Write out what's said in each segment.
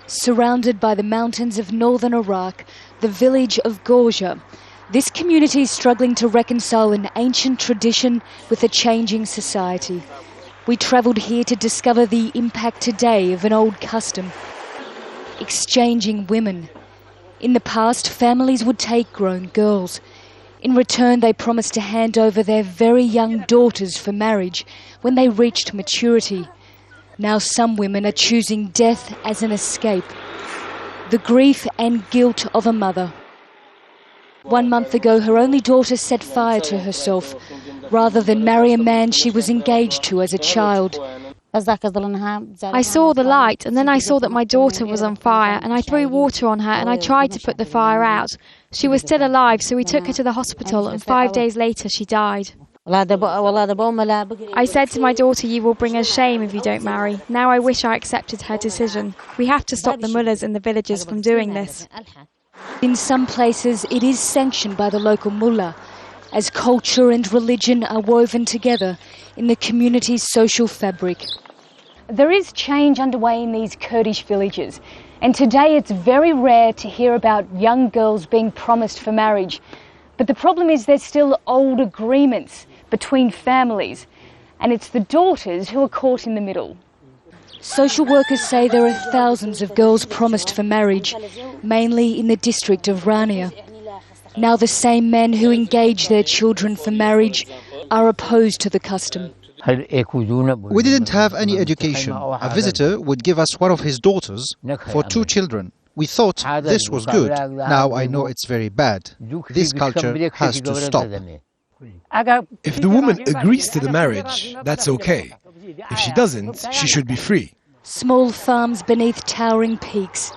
Surrounded by the mountains of northern Iraq, the village of GUIZH, this community is struggling to reconcile an ancient tradition with a changing society. We travelled here to discover the impact today of an old custom: exchanging women. In the past, families would take grown girls. In return, they promised to hand over their very young daughters for marriage when they reached maturity. Now some women are choosing death as an escape. The grief and guilt of a mother. 1 month ago, her only daughter set fire to herself rather than marry a man she was engaged to as a child. I saw the light, and then I saw that my daughter was on fire, and I threw water on her and I tried to put the fire out. She was still alive, so we took her to the hospital, and 5 days later she died. I said to my daughter, "You will bring us shame if you don't marry." Now I wish I accepted her decision. We have to stop the mullahs in the villages from doing this. In some places it is sanctioned by the local mullah, as culture and religion are woven together in the community's social fabric. There is change underway in these Kurdish villages, and today it's very rare to hear about young girls being promised for marriage. But the problem is there's still old agreements between families, and it's the daughters who are caught in the middle. Social workers say there are thousands of girls promised for marriage, mainly in the district of Rania. Now the same men who engage their children for marriage are opposed to the custom. We didn't have any education. A visitor would give us one of his daughters for 2 children. We thought this was good. Now I know it's very bad. This culture has to stop. If the woman agrees to the marriage, that's okay. If she doesn't, she should be free. Small farms beneath towering peaks.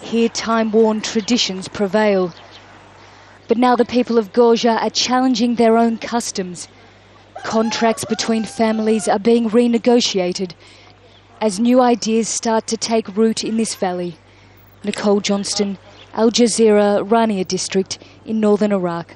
Here time-worn traditions prevail. But now the people of GUIZH are challenging their own customs. Contracts between families are being renegotiated as new ideas start to take root in this valley. Nicole Johnston, Al Jazeera, Rania district in northern Iraq.